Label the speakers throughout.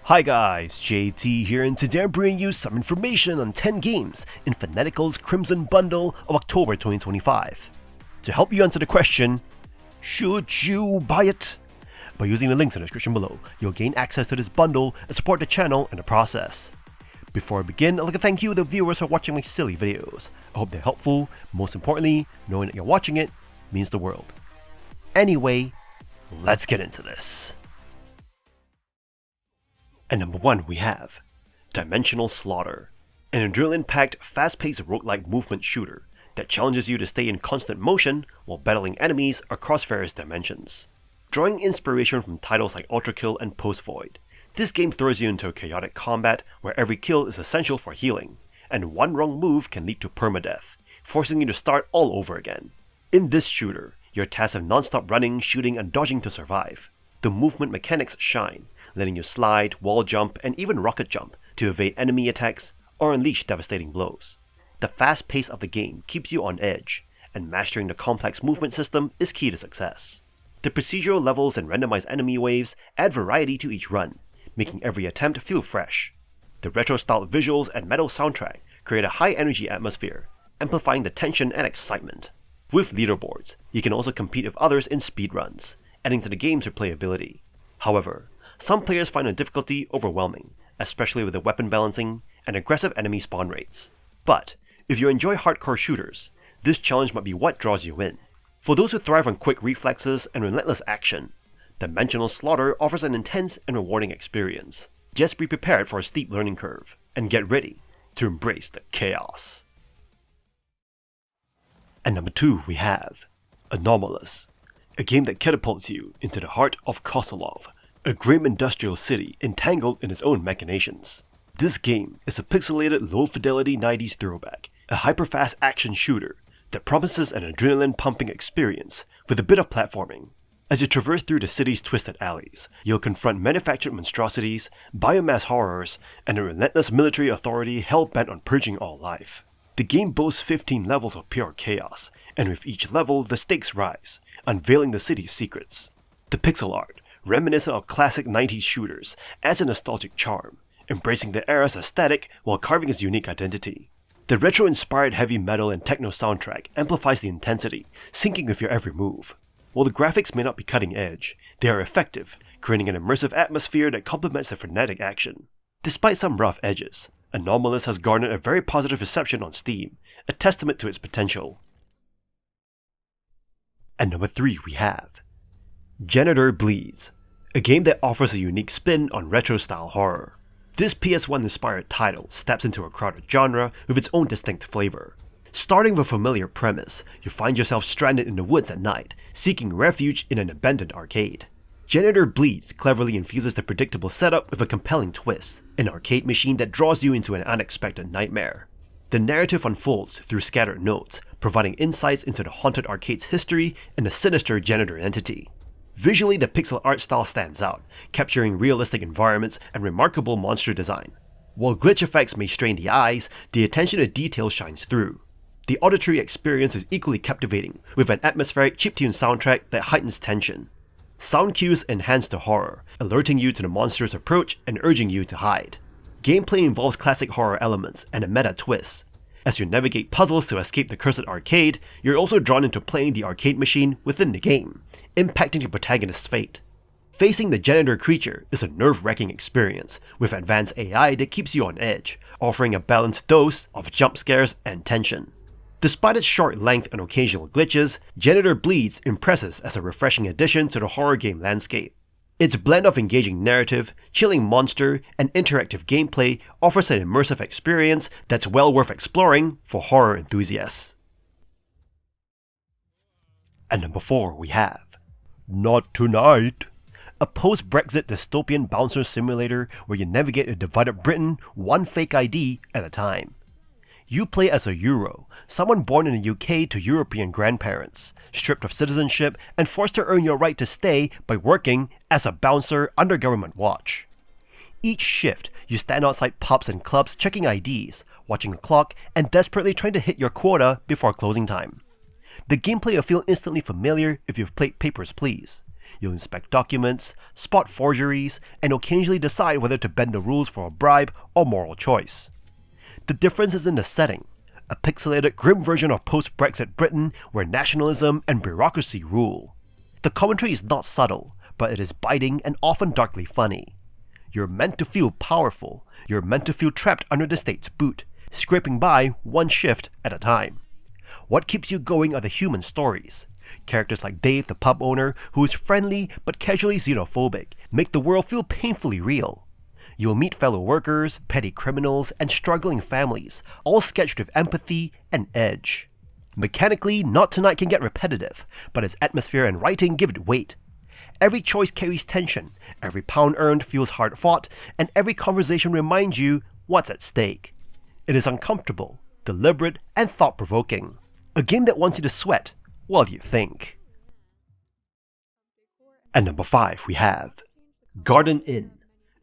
Speaker 1: Hi guys, JT here, and today I'm bringing you some information on 10 games in Fanatical's Crimson Bundle of October 2025. To help you answer the question, should you buy it? By using the links in the description below, you'll gain access to this bundle and support the channel in the process. Before I begin, I'd like to thank you the viewers for watching my silly videos. I hope they're helpful. Most importantly, knowing that you're watching it means the world. Anyway, let's get into this. At number 1 we have Dimensional Slaughter, an adrenaline-packed, fast-paced roguelike movement shooter that challenges you to stay in constant motion while battling enemies across various dimensions. Drawing inspiration from titles like Ultra Kill and Post Void, this game throws you into a chaotic combat where every kill is essential for healing, and one wrong move can lead to permadeath, forcing you to start all over again. In this shooter, you're tasked with non-stop running, shooting, and dodging to survive. The movement mechanics shine, letting you slide, wall jump, and even rocket jump to evade enemy attacks or unleash devastating blows. The fast pace of the game keeps you on edge, and mastering the complex movement system is key to success. The procedural levels and randomized enemy waves add variety to each run, making every attempt feel fresh. The retro-styled visuals and metal soundtrack create a high-energy atmosphere, amplifying the tension and excitement. With leaderboards, you can also compete with others in speedruns, adding to the game's replayability. However, some players find the difficulty overwhelming, especially with the weapon balancing and aggressive enemy spawn rates. But if you enjoy hardcore shooters, this challenge might be what draws you in. For those who thrive on quick reflexes and relentless action, Dimensional Slaughter offers an intense and rewarding experience. Just be prepared for a steep learning curve, and get ready to embrace the chaos. At number 2 we have Anomalous, a game that catapults you into the heart of Kosolov, a grim industrial city entangled in its own machinations. This game is a pixelated low-fidelity 90s throwback, a hyper-fast action shooter that promises an adrenaline-pumping experience with a bit of platforming. As you traverse through the city's twisted alleys, you'll confront manufactured monstrosities, biomass horrors, and a relentless military authority hell-bent on purging all life. The game boasts 15 levels of pure chaos, and with each level the stakes rise, unveiling the city's secrets. The pixel art, reminiscent of classic 90s shooters, adds a nostalgic charm, embracing the era's aesthetic while carving its unique identity. The retro-inspired heavy metal and techno soundtrack amplifies the intensity, syncing with your every move. While the graphics may not be cutting edge, they are effective, creating an immersive atmosphere that complements the frenetic action. Despite some rough edges, Anomalous has garnered a very positive reception on Steam, a testament to its potential. At number 3 we have JANITOR Bleeds, a game that offers a unique spin on retro-style horror. This PS1-inspired title steps into a crowded genre with its own distinct flavor. Starting with a familiar premise, you find yourself stranded in the woods at night, seeking refuge in an abandoned arcade. JANITOR Bleeds cleverly infuses the predictable setup with a compelling twist, an arcade machine that draws you into an unexpected nightmare. The narrative unfolds through scattered notes, providing insights into the haunted arcade's history and the sinister janitor entity. Visually, the pixel art style stands out, capturing realistic environments and remarkable monster design. While glitch effects may strain the eyes, the attention to detail shines through. The auditory experience is equally captivating, with an atmospheric chiptune soundtrack that heightens tension. Sound cues enhance the horror, alerting you to the monster's approach and urging you to hide. Gameplay involves classic horror elements and a meta twist. As you navigate puzzles to escape the cursed arcade, you're also drawn into playing the arcade machine within the game, impacting your protagonist's fate. Facing the janitor creature is a nerve-wracking experience, with advanced AI that keeps you on edge, offering a balanced dose of jump scares and tension. Despite its short length and occasional glitches, JANITOR Bleeds impresses as a refreshing addition to the horror game landscape. Its blend of engaging narrative, chilling monster, and interactive gameplay offers an immersive experience that's well worth exploring for horror enthusiasts. At number 4 we have Not Tonight, a post-Brexit dystopian bouncer simulator where you navigate a divided Britain one fake ID at a time. You play as a Euro, someone born in the UK to European grandparents, stripped of citizenship and forced to earn your right to stay by working as a bouncer under government watch. Each shift, you stand outside pubs and clubs checking IDs, watching the clock, and desperately trying to hit your quota before closing time. The gameplay will feel instantly familiar if you've played Papers, Please. You'll inspect documents, spot forgeries, and occasionally decide whether to bend the rules for a bribe or moral choice. The difference is in the setting, a pixelated, grim version of post-Brexit Britain where nationalism and bureaucracy rule. The commentary is not subtle, but it is biting and often darkly funny. You're meant to feel powerful, you're meant to feel trapped under the state's boot, scraping by one shift at a time. What keeps you going are the human stories. Characters like Dave, the pub owner, who is friendly but casually xenophobic, make the world feel painfully real. You'll meet fellow workers, petty criminals, and struggling families, all sketched with empathy and edge. Mechanically, Not Tonight can get repetitive, but its atmosphere and writing give it weight. Every choice carries tension, every pound earned feels hard fought, and every conversation reminds you what's at stake. It is uncomfortable, deliberate, and thought-provoking. A game that wants you to sweat while you think. At number 5 we have Garden Inn,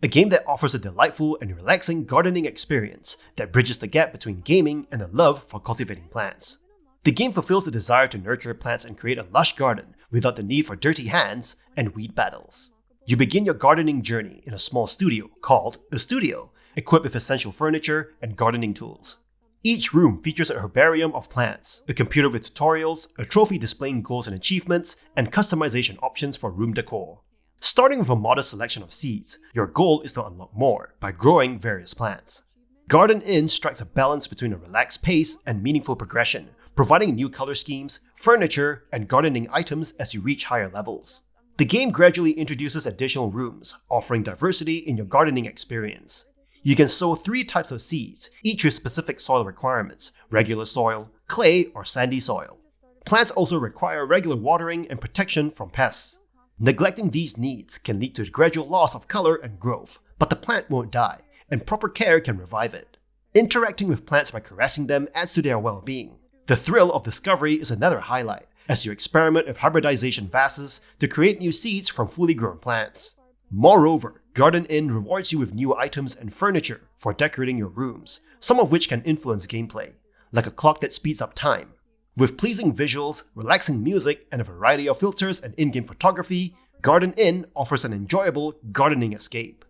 Speaker 1: a game that offers a delightful and relaxing gardening experience that bridges the gap between gaming and a love for cultivating plants. The game fulfills the desire to nurture plants and create a lush garden without the need for dirty hands and weed battles. You begin your gardening journey in a small studio called a studio, equipped with essential furniture and gardening tools. Each room features a herbarium of plants, a computer with tutorials, a trophy displaying goals and achievements, and customization options for room decor. Starting with a modest selection of seeds, your goal is to unlock more by growing various plants. Garden Inn strikes a balance between a relaxed pace and meaningful progression, providing new color schemes, furniture, and gardening items as you reach higher levels. The game gradually introduces additional rooms, offering diversity in your gardening experience. You can sow 3 types of seeds, each with specific soil requirements: regular soil, clay, or sandy soil. Plants also require regular watering and protection from pests. Neglecting these needs can lead to the gradual loss of color and growth, but the plant won't die, and proper care can revive it. Interacting with plants by caressing them adds to their well-being. The thrill of discovery is another highlight, as you experiment with hybridization vases to create new seeds from fully grown plants. Moreover, Garden Inn rewards you with new items and furniture for decorating your rooms, some of which can influence gameplay, like a clock that speeds up time. With pleasing visuals, relaxing music, and a variety of filters and in-game photography, Garden Inn offers an enjoyable gardening escape.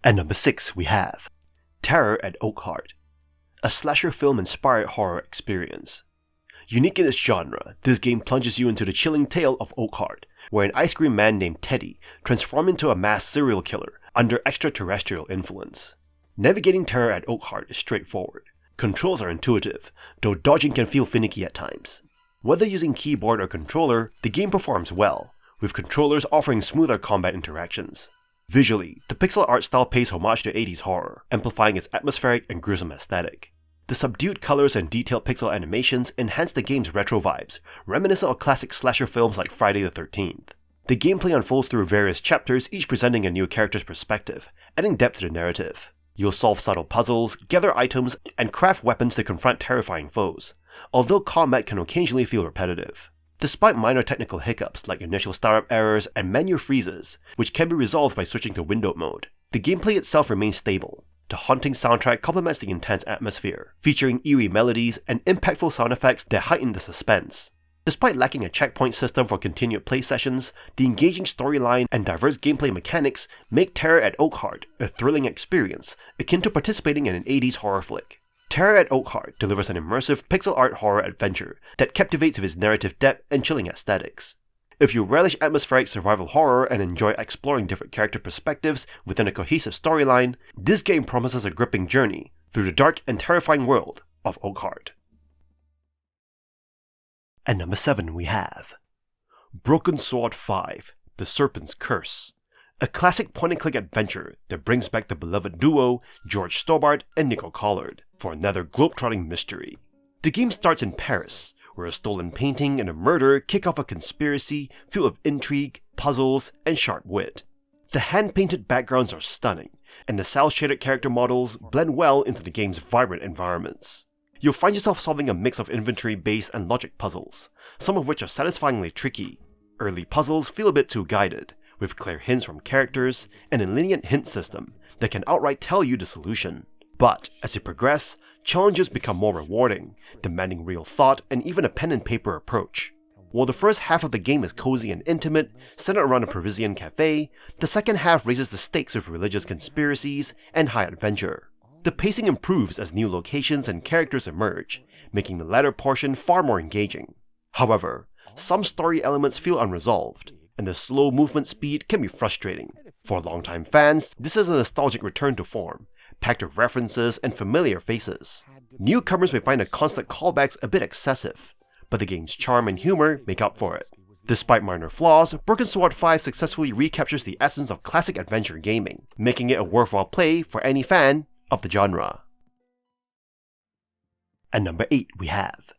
Speaker 1: At number 6 we have Terror at Oakheart, a slasher film-inspired horror experience. Unique in its genre, this game plunges you into the chilling tale of Oakheart, where an ice cream man named Teddy transforms into a masked serial killer under extraterrestrial influence. Navigating Terror at Oakheart is straightforward. Controls are intuitive, though dodging can feel finicky at times. Whether using keyboard or controller, the game performs well, with controllers offering smoother combat interactions. Visually, the pixel art style pays homage to 80s horror, amplifying its atmospheric and gruesome aesthetic. The subdued colors and detailed pixel animations enhance the game's retro vibes, reminiscent of classic slasher films like Friday the 13th. The gameplay unfolds through various chapters, each presenting a new character's perspective, adding depth to the narrative. You'll solve subtle puzzles, gather items, and craft weapons to confront terrifying foes, although combat can occasionally feel repetitive. Despite minor technical hiccups like initial startup errors and menu freezes, which can be resolved by switching to windowed mode, the gameplay itself remains stable. The haunting soundtrack complements the intense atmosphere, featuring eerie melodies and impactful sound effects that heighten the suspense. Despite lacking a checkpoint system for continued play sessions, the engaging storyline and diverse gameplay mechanics make Terror at Oakheart a thrilling experience akin to participating in an 80s horror flick. Terror at Oakheart delivers an immersive pixel art horror adventure that captivates with its narrative depth and chilling aesthetics. If you relish atmospheric survival horror and enjoy exploring different character perspectives within a cohesive storyline, this game promises a gripping journey through the dark and terrifying world of Oakheart. At number 7 we have Broken Sword 5, The Serpent's Curse, a classic point-and-click adventure that brings back the beloved duo George Stobart and Nicole Collard for another globe-trotting mystery. The game starts in Paris, where a stolen painting and a murder kick off a conspiracy filled with intrigue, puzzles, and sharp wit. The hand-painted backgrounds are stunning, and the cel-shaded character models blend well into the game's vibrant environments. You'll find yourself solving a mix of inventory-based and logic puzzles, some of which are satisfyingly tricky. Early puzzles feel a bit too guided, with clear hints from characters and a lenient hint system that can outright tell you the solution. But as you progress, challenges become more rewarding, demanding real thought and even a pen and paper approach. While the first half of the game is cozy and intimate, centered around a Parisian cafe, the second half raises the stakes with religious conspiracies and high adventure. The pacing improves as new locations and characters emerge, making the latter portion far more engaging. However, some story elements feel unresolved, and the slow movement speed can be frustrating. For longtime fans, this is a nostalgic return to form, packed with references and familiar faces. Newcomers may find the constant callbacks a bit excessive, but the game's charm and humor make up for it. Despite minor flaws, Broken Sword 5 successfully recaptures the essence of classic adventure gaming, making it a worthwhile play for any fan of the genre. At number 8 we have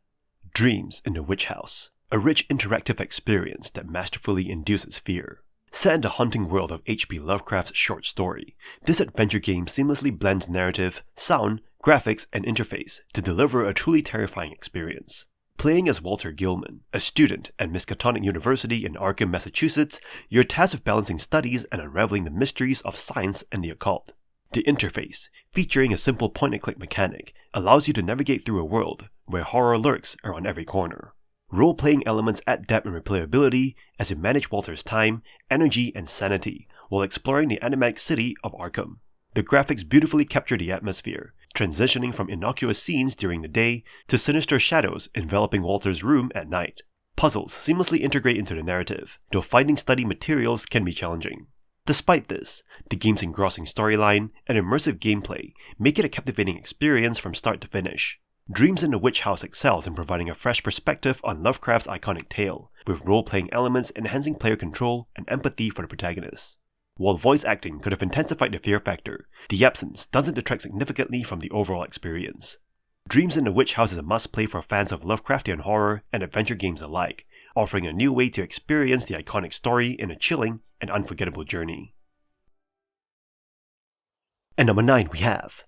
Speaker 1: Dreams in the Witch House, a rich interactive experience that masterfully induces fear. Set in the haunting world of H.P. Lovecraft's short story, this adventure game seamlessly blends narrative, sound, graphics, and interface to deliver a truly terrifying experience. Playing as Walter Gilman, a student at Miskatonic University in Arkham, Massachusetts, you're tasked with balancing studies and unraveling the mysteries of science and the occult. The interface, featuring a simple point-and-click mechanic, allows you to navigate through a world where horror lurks around every corner. Role-playing elements add depth and replayability as you manage Walter's time, energy, and sanity while exploring the enigmatic city of Arkham. The graphics beautifully capture the atmosphere, transitioning from innocuous scenes during the day to sinister shadows enveloping Walter's room at night. Puzzles seamlessly integrate into the narrative, though finding study materials can be challenging. Despite this, the game's engrossing storyline and immersive gameplay make it a captivating experience from start to finish. Dreams in the Witch House excels in providing a fresh perspective on Lovecraft's iconic tale, with role-playing elements enhancing player control and empathy for the protagonist. While voice acting could have intensified the fear factor, the absence doesn't detract significantly from the overall experience. Dreams in the Witch House is a must-play for fans of Lovecraftian horror and adventure games alike, offering a new way to experience the iconic story in a chilling and unforgettable journey. At number 9 we have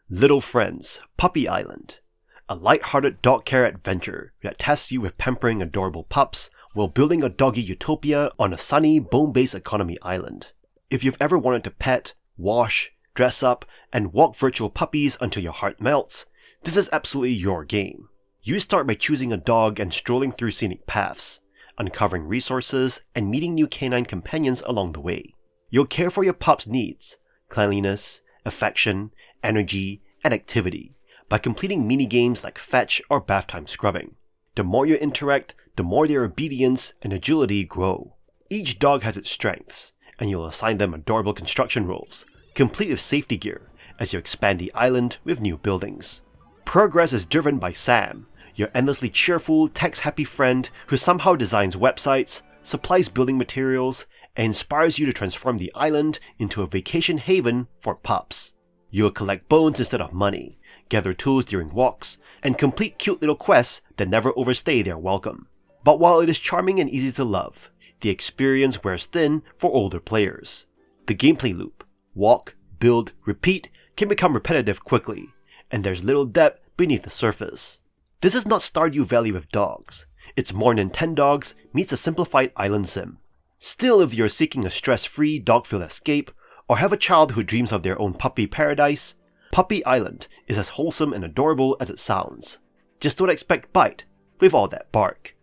Speaker 1: Little Friends, Puppy Island, a light-hearted dog care adventure that tasks you with pampering adorable pups while building a doggy utopia on a sunny, bone-based economy island. If you've ever wanted to pet, wash, dress up, and walk virtual puppies until your heart melts, this is absolutely your game. You start by choosing a dog and strolling through scenic paths, uncovering resources, and meeting new canine companions along the way. You'll care for your pup's needs, cleanliness, affection, energy, and activity by completing mini-games like fetch or bath time scrubbing. The more you interact, the more their obedience and agility grow. Each dog has its strengths, and you'll assign them adorable construction roles, complete with safety gear, as you expand the island with new buildings. Progress is driven by Sam, your endlessly cheerful, tech-happy friend who somehow designs websites, supplies building materials, and inspires you to transform the island into a vacation haven for pups. You'll collect bones instead of money, gather tools during walks, and complete cute little quests that never overstay their welcome. But while it is charming and easy to love, the experience wears thin for older players. The gameplay loop, walk, build, repeat, can become repetitive quickly, and there's little depth beneath the surface. This is not Stardew Valley with dogs. It's more Nintendogs meets a simplified island sim. Still, if you're seeking a stress-free, dog-filled escape, or have a child who dreams of their own puppy paradise, Puppy Island is as wholesome and adorable as it sounds. Just don't expect bite with all that bark.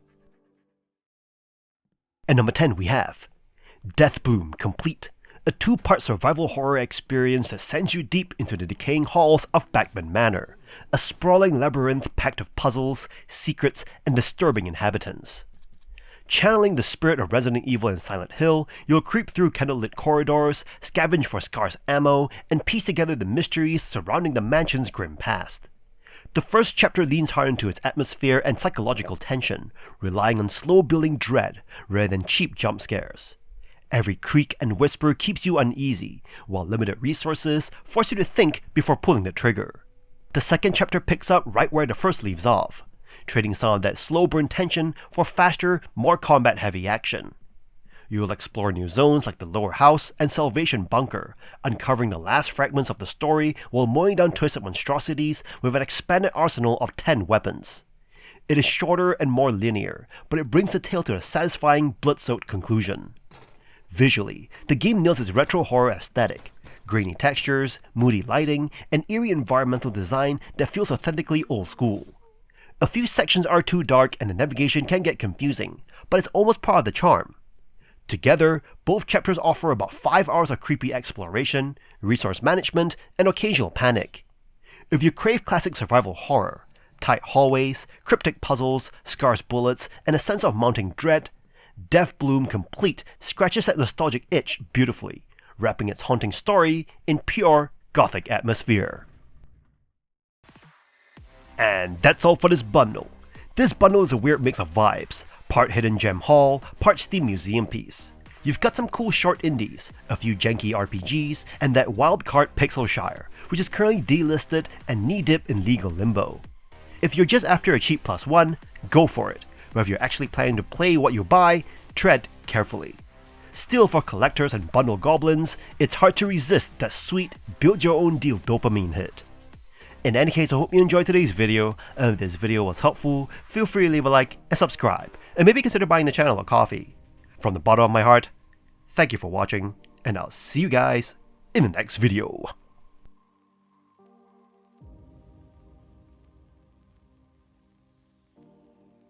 Speaker 1: At number 10 we have Deathbloom Complete, a 2-part survival horror experience that sends you deep into the decaying halls of Backman Manor, a sprawling labyrinth packed with puzzles, secrets, and disturbing inhabitants. Channeling the spirit of Resident Evil and Silent Hill, you'll creep through candlelit corridors, scavenge for scarce ammo, and piece together the mysteries surrounding the mansion's grim past. The first chapter leans hard into its atmosphere and psychological tension, relying on slow-building dread rather than cheap jump scares. Every creak and whisper keeps you uneasy, while limited resources force you to think before pulling the trigger. The second chapter picks up right where the first leaves off, trading some of that slow burn tension for faster, more combat-heavy action. You'll explore new zones like the Lower House and Salvation Bunker, uncovering the last fragments of the story while mowing down twisted monstrosities with an expanded arsenal of 10 weapons. It is shorter and more linear, but it brings the tale to a satisfying, blood-soaked conclusion. Visually, the game nails its retro horror aesthetic, grainy textures, moody lighting, and eerie environmental design that feels authentically old school. A few sections are too dark and the navigation can get confusing, but it's almost part of the charm. Together, both chapters offer about 5 hours of creepy exploration, resource management, and occasional panic. If you crave classic survival horror, tight hallways, cryptic puzzles, scarce bullets, and a sense of mounting dread, Deathbloom Complete scratches that nostalgic itch beautifully, wrapping its haunting story in pure gothic atmosphere. And that's all for this bundle. This bundle is a weird mix of vibes, part hidden gem haul, part Steam museum piece. You've got some cool short indies, a few janky RPGs, and that wild card Pixelshire, which is currently delisted and knee-deep in legal limbo. If you're just after a cheap +1, go for it, but if you're actually planning to play what you buy, tread carefully. Still, for collectors and bundle goblins, it's hard to resist that sweet, build-your-own-deal dopamine hit. In any case, I hope you enjoyed today's video, and if this video was helpful, feel free to leave a like and subscribe, and maybe consider buying the channel a coffee. From the bottom of my heart, thank you for watching, and I'll see you guys in the next video.